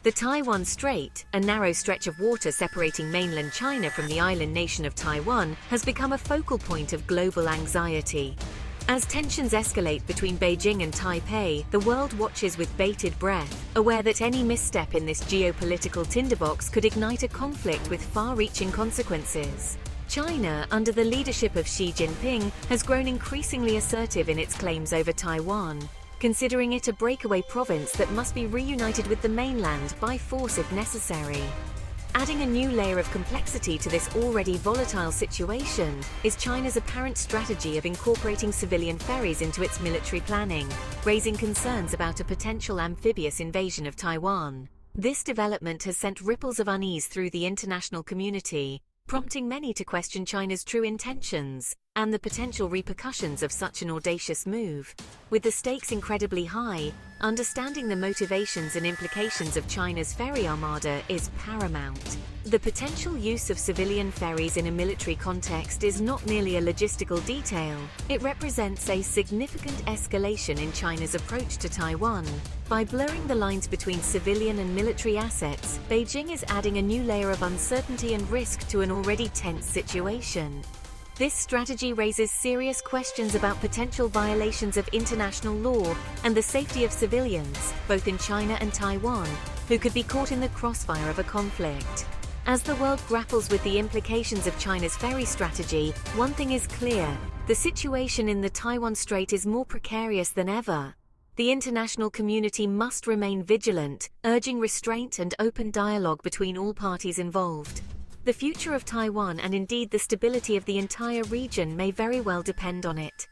The Taiwan Strait, a narrow stretch of water separating mainland China from the island nation of Taiwan, has become a focal point of global anxiety. As tensions escalate between Beijing and Taipei, the world watches with bated breath, aware that any misstep in this geopolitical tinderbox could ignite a conflict with far-reaching consequences. China, under the leadership of Xi Jinping, has grown increasingly assertive in its claims over Taiwan, considering it a breakaway province that must be reunited with the mainland by force if necessary. Adding a new layer of complexity to this already volatile situation is China's apparent strategy of incorporating civilian ferries into its military planning, raising concerns about a potential amphibious invasion of Taiwan. This development has sent ripples of unease through the international community, prompting many to question China's true intentions and the potential repercussions of such an audacious move. With the stakes incredibly high, understanding the motivations and implications of China's ferry armada is paramount. The potential use of civilian ferries in a military context is not merely a logistical detail, it represents a significant escalation in China's approach to Taiwan. By blurring the lines between civilian and military assets, Beijing is adding a new layer of uncertainty and risk to an already tense situation. This strategy raises serious questions about potential violations of international law and the safety of civilians, both in China and Taiwan, who could be caught in the crossfire of a conflict. As the world grapples with the implications of China's ferry strategy, one thing is clear: the situation in the Taiwan Strait is more precarious than ever. The international community must remain vigilant, urging restraint and open dialogue between all parties involved. The future of Taiwan and indeed the stability of the entire region may very well depend on it.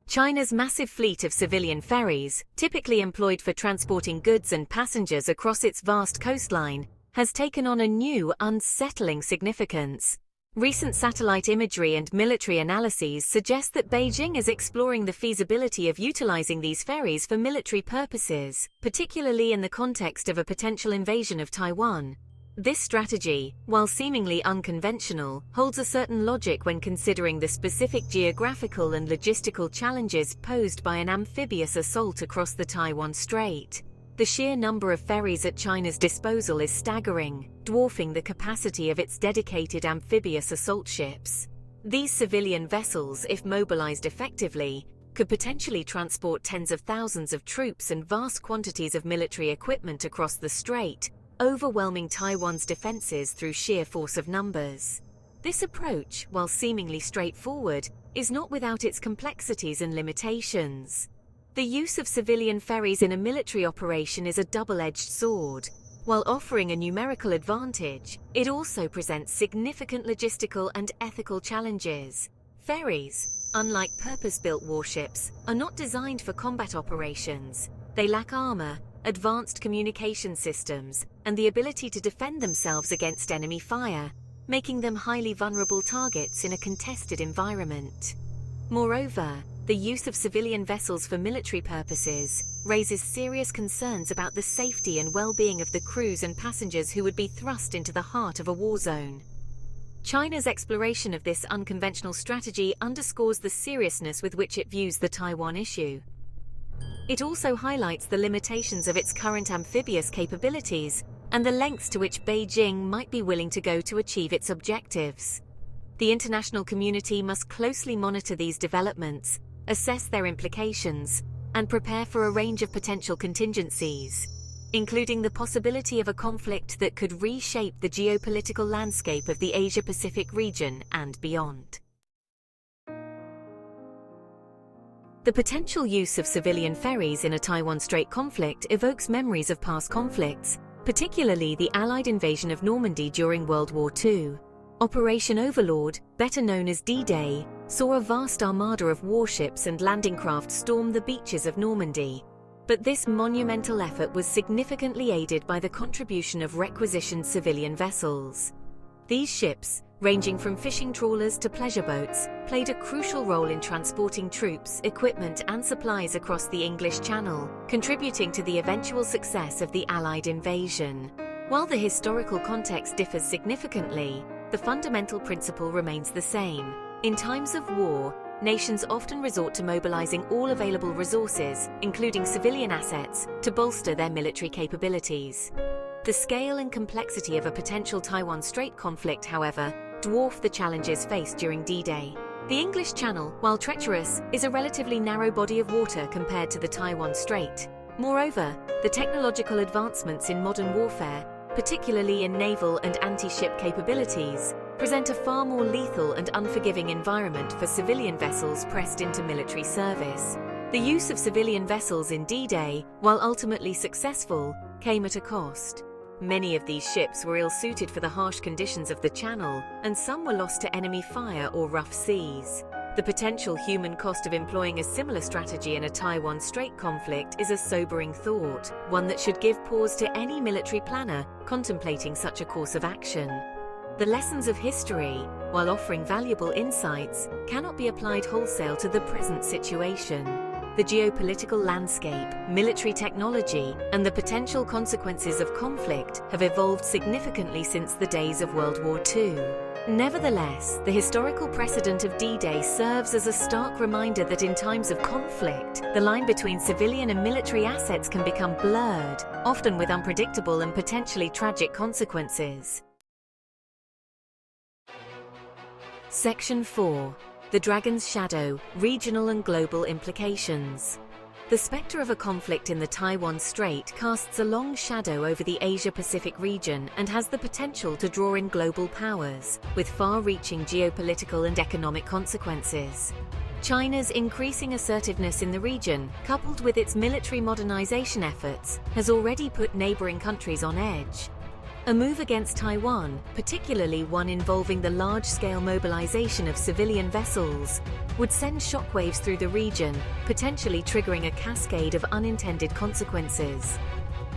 China's massive fleet of civilian ferries, typically employed for transporting goods and passengers across its vast coastline, has taken on a new, unsettling significance. Recent satellite imagery and military analyses suggest that Beijing is exploring the feasibility of utilizing these ferries for military purposes, particularly in the context of a potential invasion of Taiwan. This strategy, while seemingly unconventional, holds a certain logic when considering the specific geographical and logistical challenges posed by an amphibious assault across the Taiwan Strait. The sheer number of ferries at China's disposal is staggering, dwarfing the capacity of its dedicated amphibious assault ships. These civilian vessels, if mobilized effectively, could potentially transport tens of thousands of troops and vast quantities of military equipment across the strait, overwhelming Taiwan's defenses through sheer force of numbers. This approach, while seemingly straightforward, is not without its complexities and limitations. The use of civilian ferries in a military operation is a double-edged sword. While offering a numerical advantage, it also presents significant logistical and ethical challenges. Ferries, unlike purpose-built warships, are not designed for combat operations. They lack armor, advanced communication systems, and the ability to defend themselves against enemy fire, making them highly vulnerable targets in a contested environment. Moreover, the use of civilian vessels for military purposes raises serious concerns about the safety and well-being of the crews and passengers who would be thrust into the heart of a war zone. China's exploration of this unconventional strategy underscores the seriousness with which it views the Taiwan issue. It also highlights the limitations of its current amphibious capabilities and the lengths to which Beijing might be willing to go to achieve its objectives. The international community must closely monitor these developments, assess their implications, and prepare for a range of potential contingencies, including the possibility of a conflict that could reshape the geopolitical landscape of the Asia-Pacific region and beyond. The potential use of civilian ferries in a Taiwan Strait conflict evokes memories of past conflicts, particularly the Allied invasion of Normandy during World War II. Operation Overlord, better known as D-Day, saw a vast armada of warships and landing craft storm the beaches of Normandy. But this monumental effort was significantly aided by the contribution of requisitioned civilian vessels. These ships, ranging from fishing trawlers to pleasure boats, played a crucial role in transporting troops, equipment, and supplies across the English Channel, contributing to the eventual success of the Allied invasion. While the historical context differs significantly, the fundamental principle remains the same. In times of war, nations often resort to mobilizing all available resources, including civilian assets, to bolster their military capabilities. The scale and complexity of a potential Taiwan Strait conflict, however, dwarf the challenges faced during D-Day. The English Channel, while treacherous, is a relatively narrow body of water compared to the Taiwan Strait. Moreover, the technological advancements in modern warfare, particularly in naval and anti-ship capabilities, present a far more lethal and unforgiving environment for civilian vessels pressed into military service. The use of civilian vessels in D-Day, while ultimately successful, came at a cost. Many of these ships were ill-suited for the harsh conditions of the Channel, and some were lost to enemy fire or rough seas. The potential human cost of employing a similar strategy in a Taiwan Strait conflict is a sobering thought, one that should give pause to any military planner contemplating such a course of action. The lessons of history, while offering valuable insights, cannot be applied wholesale to the present situation. The geopolitical landscape, military technology, and the potential consequences of conflict have evolved significantly since the days of World War II. Nevertheless, the historical precedent of D-Day serves as a stark reminder that in times of conflict, the line between civilian and military assets can become blurred, often with unpredictable and potentially tragic consequences. Section 4. The Dragon's Shadow, Regional and Global Implications. The specter of a conflict in the Taiwan Strait casts a long shadow over the Asia-Pacific region and has the potential to draw in global powers, with far-reaching geopolitical and economic consequences. China's increasing assertiveness in the region, coupled with its military modernization efforts, has already put neighboring countries on edge. A move against Taiwan, particularly one involving the large-scale mobilization of civilian vessels, would send shockwaves through the region, potentially triggering a cascade of unintended consequences.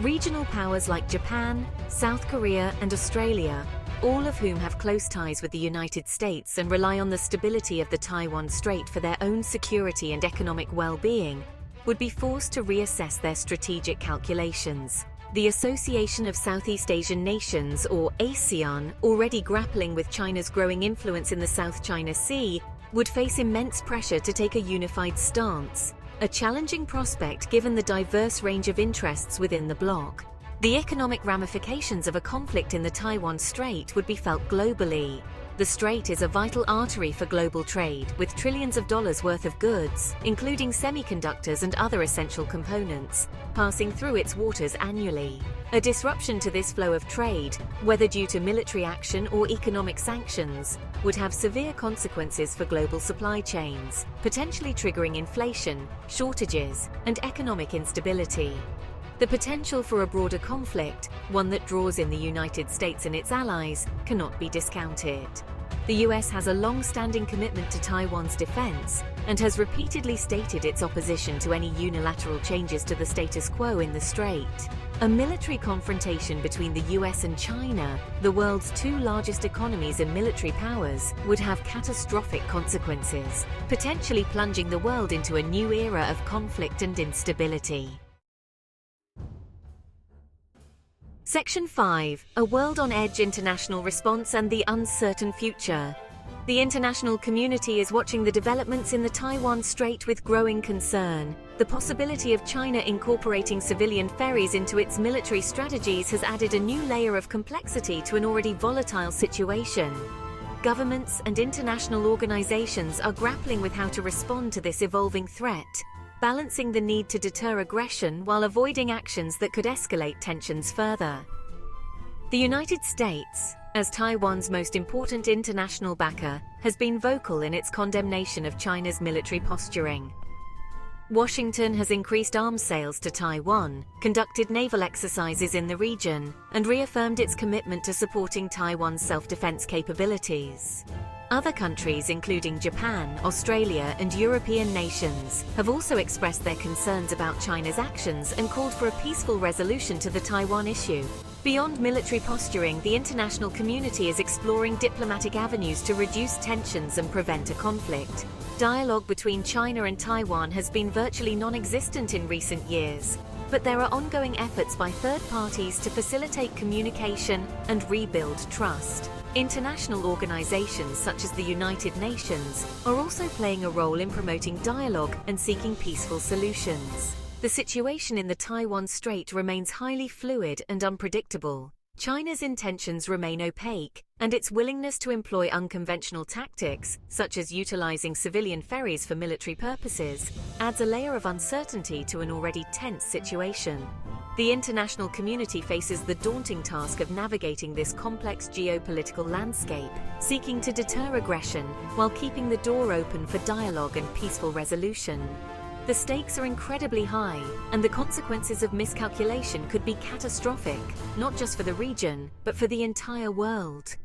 Regional powers like Japan, South Korea, and Australia, all of whom have close ties with the United States and rely on the stability of the Taiwan Strait for their own security and economic well-being, would be forced to reassess their strategic calculations. The Association of Southeast Asian Nations, or ASEAN, already grappling with China's growing influence in the South China Sea, would face immense pressure to take a unified stance, a challenging prospect given the diverse range of interests within the bloc. The economic ramifications of a conflict in the Taiwan Strait would be felt globally. The strait is a vital artery for global trade, with trillions of dollars worth of goods, including semiconductors and other essential components, passing through its waters annually. A disruption to this flow of trade, whether due to military action or economic sanctions, would have severe consequences for global supply chains, potentially triggering inflation, shortages, and economic instability. The potential for a broader conflict, one that draws in the United States and its allies, cannot be discounted. The US has a long-standing commitment to Taiwan's defense and has repeatedly stated its opposition to any unilateral changes to the status quo in the strait. A military confrontation between the US and China, the world's two largest economies and military powers, would have catastrophic consequences, potentially plunging the world into a new era of conflict and instability. Section 5. A World on Edge International Response and the Uncertain Future. The international community is watching the developments in the Taiwan Strait with growing concern. The possibility of China incorporating civilian ferries into its military strategies has added a new layer of complexity to an already volatile situation. Governments and international organizations are grappling with how to respond to this evolving threat, balancing the need to deter aggression while avoiding actions that could escalate tensions further. The United States, as Taiwan's most important international backer, has been vocal in its condemnation of China's military posturing. Washington has increased arms sales to Taiwan, conducted naval exercises in the region, and reaffirmed its commitment to supporting Taiwan's self-defense capabilities. Other countries, including Japan, Australia, and European nations, have also expressed their concerns about China's actions and called for a peaceful resolution to the Taiwan issue. Beyond military posturing, the international community is exploring diplomatic avenues to reduce tensions and prevent a conflict. Dialogue between China and Taiwan has been virtually non-existent in recent years. But there are ongoing efforts by third parties to facilitate communication and rebuild trust. International organizations such as the United Nations are also playing a role in promoting dialogue and seeking peaceful solutions. The situation in the Taiwan Strait remains highly fluid and unpredictable. China's intentions remain opaque, and its willingness to employ unconventional tactics, such as utilizing civilian ferries for military purposes, adds a layer of uncertainty to an already tense situation. The international community faces the daunting task of navigating this complex geopolitical landscape, seeking to deter aggression while keeping the door open for dialogue and peaceful resolution. The stakes are incredibly high, and the consequences of miscalculation could be catastrophic, not just for the region, but for the entire world.